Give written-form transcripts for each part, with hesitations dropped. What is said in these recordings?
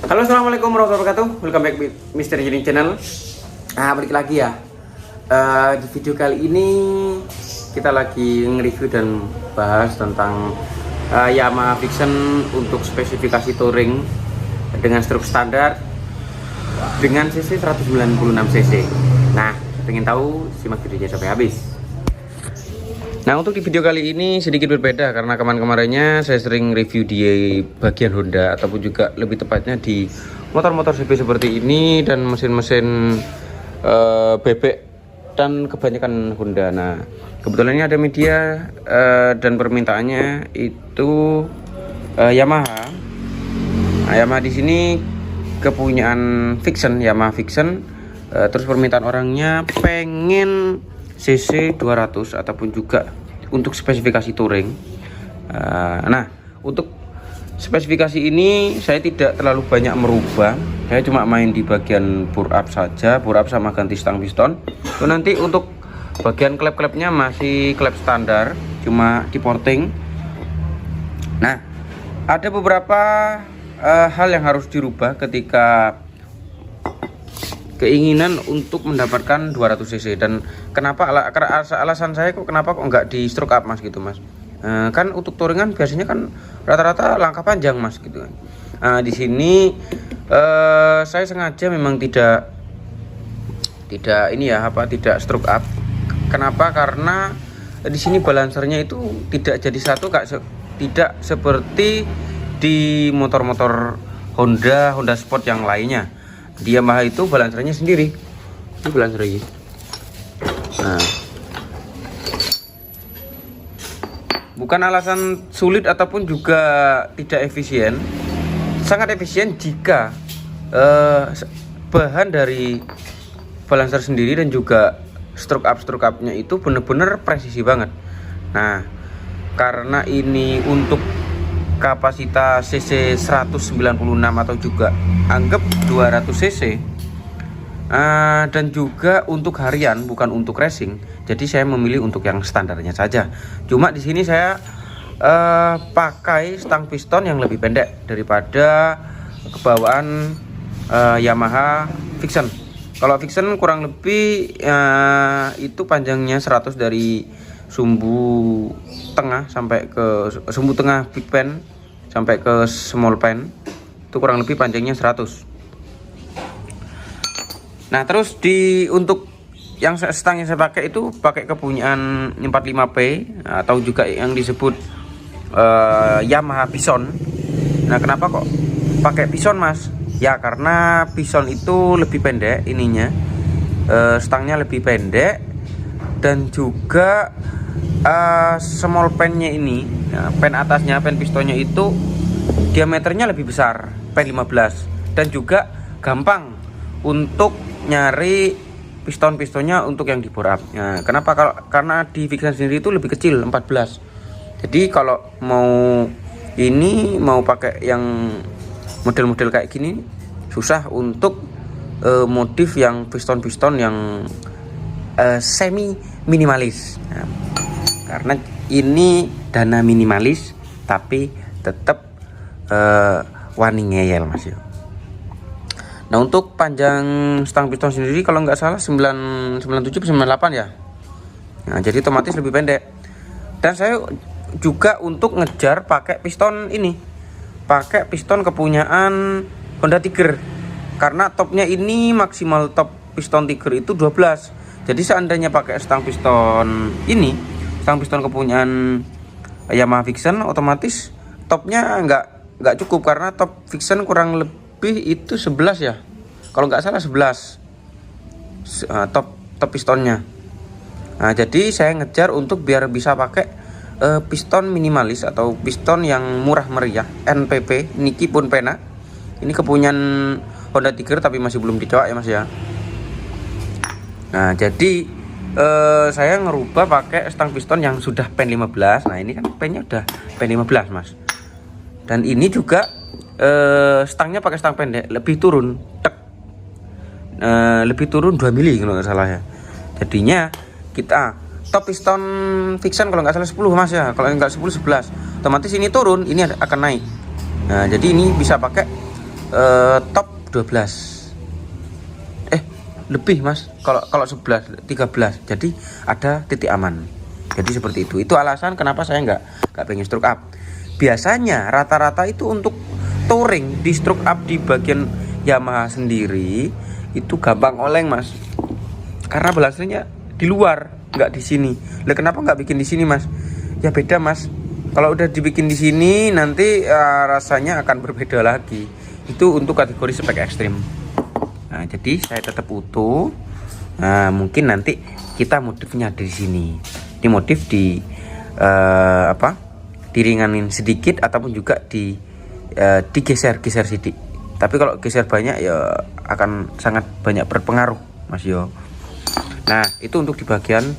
Halo, assalamualaikum warahmatullahi wabarakatuh. Welcome back with Mr. Jinin Channel. Balik lagi ya. Di video kali ini kita lagi nge-review dan bahas tentang Yamaha Vixion untuk spesifikasi touring dengan stroke standar dengan cc 196 cc. Nah, pengen tahu simak videonya sampai habis. Nah, untuk di video kali ini sedikit berbeda karena kemarin-kemarinnya saya sering review di bagian Honda ataupun juga lebih tepatnya di motor-motor CB seperti ini dan mesin-mesin bebek dan kebanyakan Honda. Nah, kebetulan ini ada media dan permintaannya itu Yamaha. Nah, Yamaha di sini kepunyaan Vixion, Yamaha Vixion. Terus permintaan orangnya pengen CC 200 ataupun juga untuk spesifikasi touring. Nah, untuk spesifikasi ini saya tidak terlalu banyak merubah. Saya cuma main di bagian bore up saja, bore up sama ganti stang piston. So, nanti untuk bagian klep-klepnya masih klep standar, cuma di porting. Nah, ada beberapa hal yang harus dirubah ketika keinginan untuk mendapatkan 200 cc. Dan kenapa alasan saya kenapa kok nggak di stroke up mas gitu mas. Kan untuk touringan biasanya kan rata-rata langkah panjang mas gitu kan. Di sini saya sengaja memang tidak tidak stroke up. Kenapa? Karena di sini balancernya itu tidak jadi satu, tidak seperti di motor-motor Honda Sport yang lainnya. Di Yamaha itu balancernya sendiri. Ini balancer lagi. Nah, bukan alasan sulit ataupun juga tidak efisien. Sangat efisien jika bahan dari balancer sendiri dan juga stroke upnya itu benar-benar presisi banget. Nah, karena ini untuk kapasitas cc 196 atau juga anggap 200 cc dan juga untuk harian bukan untuk racing, jadi saya memilih untuk yang standarnya saja. Cuma di sini saya pakai stang piston yang lebih pendek daripada kebawaan Yamaha Vixion. Kalau Vixion kurang lebih itu panjangnya 100 dari sumbu tengah sampai ke sumbu tengah big pen sampai ke small pen itu kurang lebih panjangnya 100. Nah, terus untuk yang stang yang saya pakai itu pakai kepunyaan 45P atau juga yang disebut Yamaha Bison. Nah, kenapa kok pakai Bison mas? Ya karena Bison itu lebih pendek ininya, stangnya lebih pendek dan juga small pennya ini, pen atasnya, pen pistonnya itu diameternya lebih besar, pen 15, dan juga gampang untuk nyari pistonnya untuk yang di bore up. Nah, kenapa? Karena di Vixion sendiri itu lebih kecil, 14. Jadi kalau mau pakai yang model-model kayak gini susah untuk modif yang piston yang semi minimalis. Nah, karena ini dana minimalis tapi tetap wani ngeyel mas ya. Nah, untuk panjang stang piston sendiri kalau nggak salah 97-98 ya. Nah, jadi otomatis lebih pendek. Dan saya juga untuk ngejar pakai piston ini, pakai piston kepunyaan Honda Tiger, karena topnya ini maksimal top piston Tiger itu 12. Jadi seandainya pakai stang piston ini, stang piston kepunyaan Yamaha Vixion, otomatis topnya nggak cukup karena top Vixion kurang lebih itu 11 ya, kalau nggak salah 11 top pistonnya. Nah, jadi saya ngejar untuk biar bisa pakai piston minimalis atau piston yang murah meriah, NPP Niki pun pena. Ini kepunyaan Honda Tiger tapi masih belum dicoba ya mas ya. Nah, jadi saya ngerubah pakai stang piston yang sudah pen 15. Nah, ini kan pennya udah pen 15 mas. Dan ini juga stangnya pakai stang pendek, lebih turun, lebih turun 2 mili kalau nggak salah ya. Jadinya kita top piston Vixion kalau nggak salah 10 mas ya, kalau nggak 10 11, otomatis ini turun, ini akan naik. Nah, jadi ini bisa pakai top 12. Lebih mas, kalau 11 13, jadi ada titik aman. Jadi seperti itu alasan kenapa saya nggak pengen stroke up. Biasanya rata-rata itu untuk touring di stroke up di bagian Yamaha sendiri itu gampang oleng mas, karena belasannya di luar, nggak di sini. Lah kenapa nggak bikin di sini mas? Ya beda mas, kalau udah dibikin di sini nanti rasanya akan berbeda lagi. Itu untuk kategori spek ekstrim. Nah, jadi saya tetap utuh. Nah, mungkin nanti kita modifnya di sini. Ini modif di diringanin sedikit ataupun juga digeser sedikit. Tapi kalau geser banyak ya akan sangat banyak berpengaruh, Mas Yo. Nah, itu untuk di bagian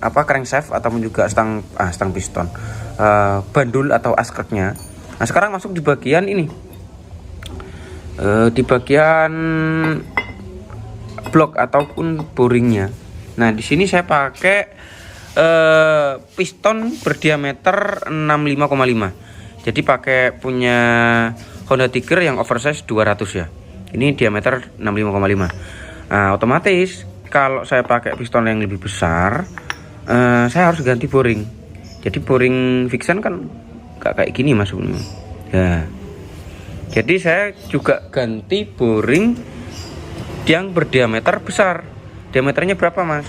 crankshaft ataupun juga stang piston. Bandul atau askreknya. Nah, sekarang masuk di bagian ini. Di bagian blok ataupun boringnya. Nah, di sini saya pakai piston berdiameter 65,5. Jadi pakai punya Honda Tiger yang oversize 200 ya. Ini diameter 65,5. Nah, otomatis kalau saya pakai piston yang lebih besar, saya harus ganti boring. Jadi boring Vixen kan gak kayak gini mas. Ya. Jadi saya juga ganti boring yang berdiameter besar. Diameternya berapa mas?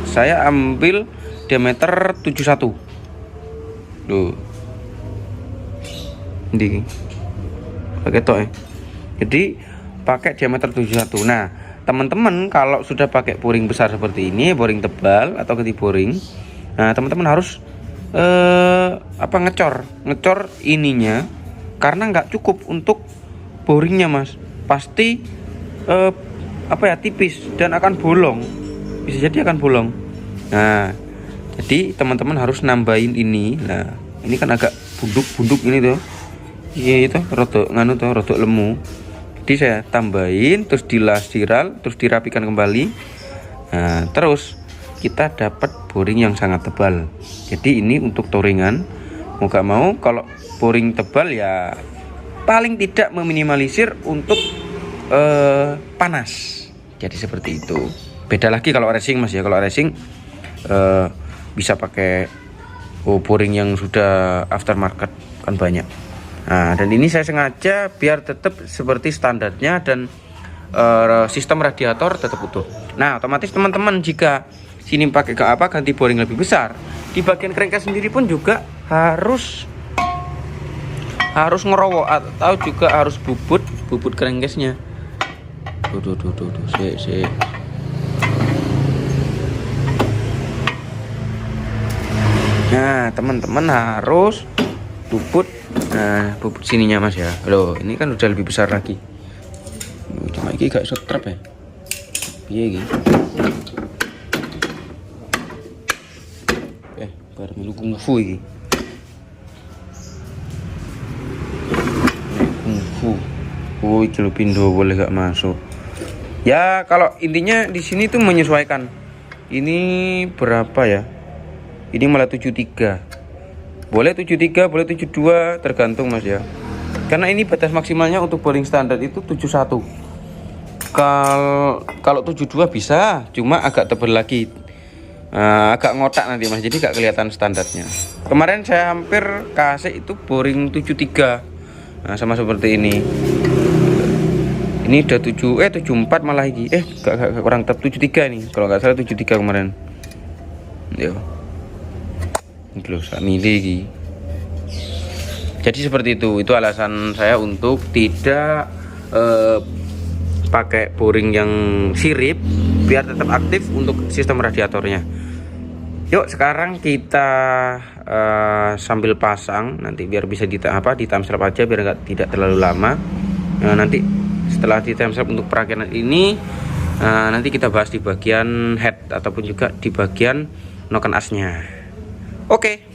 Saya ambil diameter 71. Tuh. Ini pakai tok ya. Jadi pakai diameter 71. Nah, teman-teman kalau sudah pakai boring besar seperti ini, boring tebal atau ganti boring, nah teman-teman harus ngecor ininya, karena nggak cukup untuk boringnya mas. Pasti tipis dan akan bolong, bisa jadi akan bolong. Nah, jadi teman-teman harus nambahin ini. Nah, ini kan agak bunduk ini tuh. Iya itu rodok lemu. Jadi saya tambahin, terus dilas-diral, terus dirapikan kembali. Nah, terus kita dapat boring yang sangat tebal. Jadi ini untuk touringan. Mau gak mau kalau boring tebal ya paling tidak meminimalisir untuk panas. Jadi seperti itu. Beda lagi kalau racing mas ya. Kalau racing bisa pakai boring yang sudah aftermarket kan banyak. Nah, dan ini saya sengaja biar tetap seperti standarnya dan sistem radiator tetap utuh. Nah, otomatis teman-teman jika sini pakai ganti boring lebih besar, di bagian crankcase sendiri pun juga harus ngerowok atau juga harus bubut crankcase-nya. Tuh, sik. Nah, teman-teman harus bubut sininya mas ya. Loh, ini kan udah lebih besar lagi. Cuma ini gak iso trap ya. Piye iki? Bar melu kungfu iki. Kungfu. Oh, iki lho pindo boleh gak masuk. Ya, kalau intinya di sini tuh menyesuaikan. Ini berapa ya? Ini malah 73. Boleh 73, boleh 72, tergantung mas ya. Karena ini batas maksimalnya untuk boring standar itu 71. Kalau 72 bisa, cuma agak tebal lagi. Agak ngotak nanti mas, jadi gak kelihatan standarnya. Kemarin saya hampir kasih itu boring 73. Nah, sama seperti ini. Ini udah 74 malah ini. Gak kurang tep 73 nih. Kalau nggak salah 73 kemarin. Yo. Loh, sak milih. Jadi seperti itu alasan saya untuk tidak pakai boring yang sirip biar tetap aktif untuk sistem radiatornya. Yuk sekarang kita sambil pasang, nanti biar bisa di time strap aja biar tidak terlalu lama. Nanti setelah di time strap untuk perakitan ini nanti kita bahas di bagian head ataupun juga di bagian noken asnya. Oke.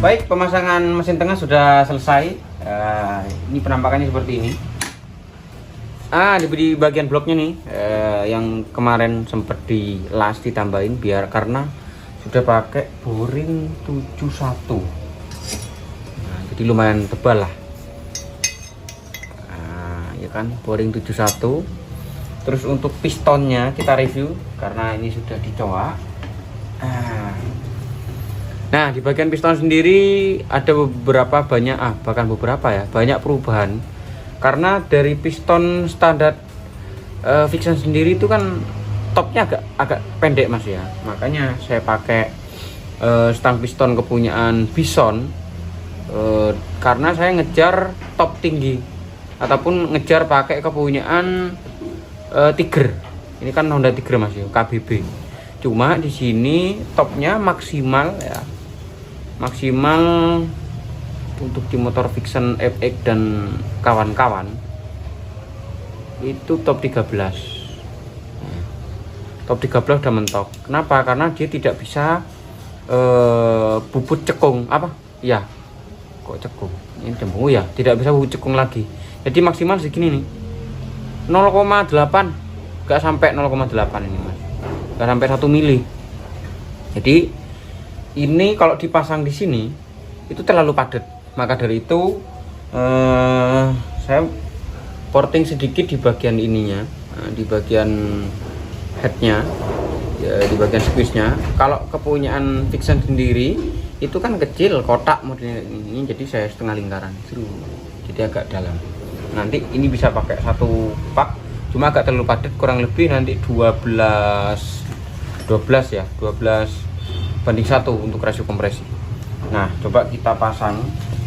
Baik, pemasangan mesin tengah sudah selesai. Ini penampakannya seperti ini. Di bagian bloknya nih, yang kemarin sempat dilas ditambahin biar karena sudah pakai boring 71. Jadi lumayan tebal lah. Ya kan, boring 71. Terus untuk pistonnya kita review karena ini sudah dicoak. Nah, di bagian piston sendiri ada banyak perubahan. Karena dari piston standar Vixion sendiri itu kan topnya agak pendek Mas ya. Makanya saya pakai stang piston kepunyaan Bison karena saya ngejar top tinggi ataupun ngejar pakai kepunyaan Tiger. Ini kan Honda Tiger Mas ya, KBB. Cuma di sini topnya maksimal ya. Maksimal untuk di motor Vixion FX dan kawan-kawan itu top 13. Top 13 udah mentok. Kenapa? Karena dia tidak bisa bubut cekung apa? Ya. Kok cekung? Ini jembung ya, tidak bisa bubut cekung lagi. Jadi maksimal segini nih. 0,8. Enggak sampai 0,8 ini Mas. Enggak sampai 1 mili. Jadi ini kalau dipasang di sini itu terlalu padat. Maka dari itu saya porting sedikit di bagian ininya, di bagian headnya, ya, di bagian squeeze-nya. Kalau kepunyaan Vixion sendiri itu kan kecil, kotak modelnya ini, jadi saya setengah lingkaran, jadi agak dalam. Nanti ini bisa pakai satu pak, cuma agak terlalu padat, kurang lebih nanti 12 ya, 12:1 untuk rasio kompresi. Nah, coba kita pasang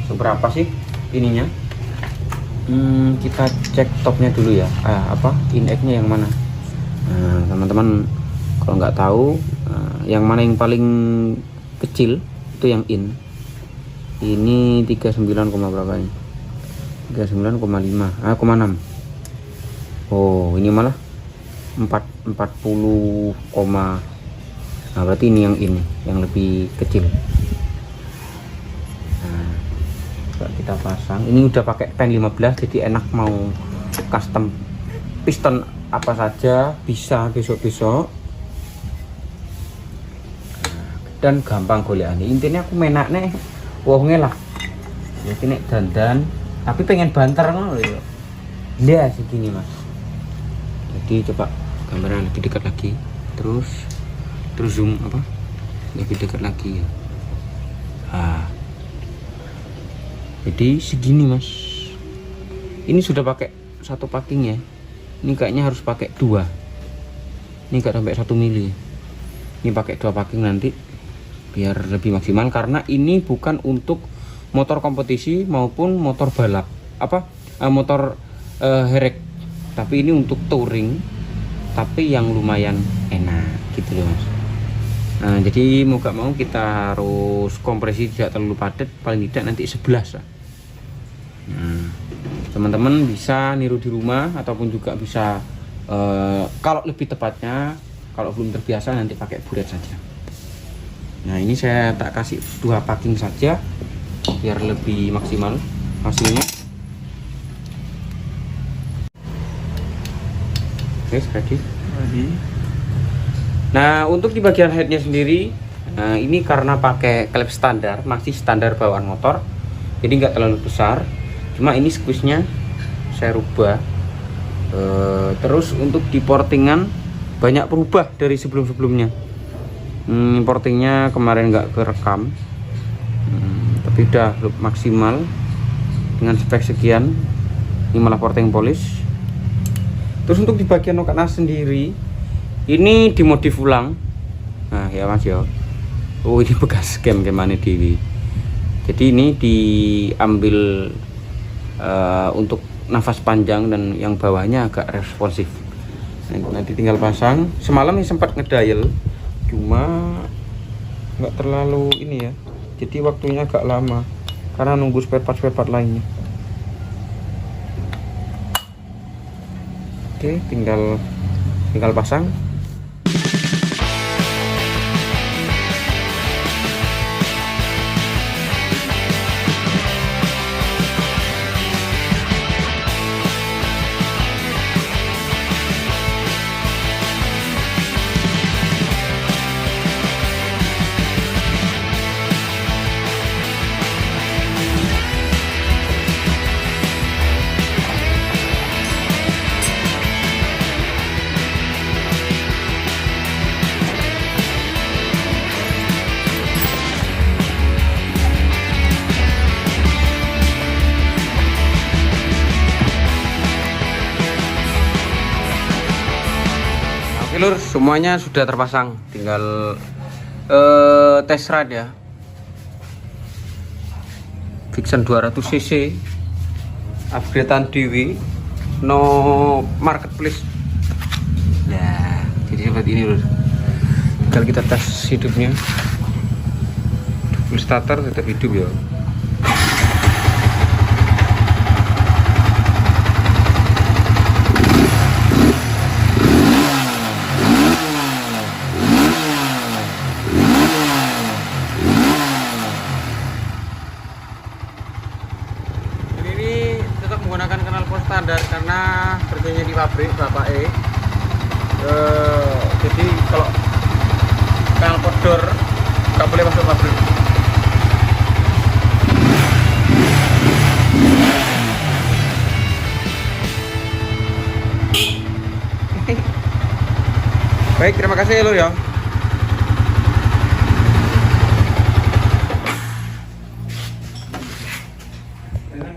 seberapa sih ininya. Kita cek topnya dulu ya. In-egg-nya yang mana? Nah, teman-teman kalau nggak tahu yang mana yang paling kecil itu yang in. Ini 39, berapa ini? 39,5, 6. Oh, ini malah 40, nah berarti ini yang ini yang lebih kecil. Nah, coba kita pasang. Ini udah pakai pen 15, jadi enak mau custom piston apa saja bisa besok-besok. Dan gampang golekan. Intinya aku menak nih wonge lah. Jadi nek dandan tapi pengen banter ngono lho. Dia segini Mas. Jadi coba gambaran lebih dekat lagi. Terus zoom lebih dekat lagi ya. Jadi segini Mas. Ini sudah pakai satu packing ya. Ini kayaknya harus pakai 2. Ini enggak sampai 1 mili. Ini pakai 2 packing nanti biar lebih maksimal, karena ini bukan untuk motor kompetisi maupun motor balap motor herek, tapi ini untuk touring tapi yang lumayan enak gitu loh Mas. Nah, jadi mau gak mau kita harus kompresi tidak terlalu padat, paling tidak nanti 11 lah. Nah, teman-teman bisa niru di rumah ataupun juga bisa kalau lebih tepatnya kalau belum terbiasa nanti pakai buret saja. Nah, ini saya tak kasih 2 packing saja biar lebih maksimal hasilnya. Oke, ready. Nah, untuk di bagian headnya sendiri, ini karena pakai klep standar, masih standar bawaan motor, jadi nggak terlalu besar. Cuma ini squeeze-nya saya rubah. Terus untuk di portingan banyak berubah dari sebelum-sebelumnya. Portingnya kemarin nggak kerekam, tapi udah maksimal dengan spek sekian. Ini malah porting polish. Terus untuk di bagian nokas sendiri, ini dimodif ulang. Nah ya Mas ya. Oh, ini bekas game-game Dewi. Jadi ini diambil untuk nafas panjang dan yang bawahnya agak responsif. Nanti tinggal pasang. Semalam ini sempat ngedial, cuma nggak terlalu ini ya. Jadi waktunya agak lama karena nunggu spare part lainnya. Oke, tinggal pasang. Lur, semuanya sudah terpasang, tinggal test ride ya. Vixen 200 cc, upgradean dewi, no marketplace. Nah, jadi seperti ini Lur. Tinggal kita tes hidupnya. Full starter tetap hidup ya. Menggunakan knalpot standar karena kerjanya di pabrik Bapak jadi kalau knalpot door nggak boleh masuk pabrik. Baik, terima kasih ya Lur ya.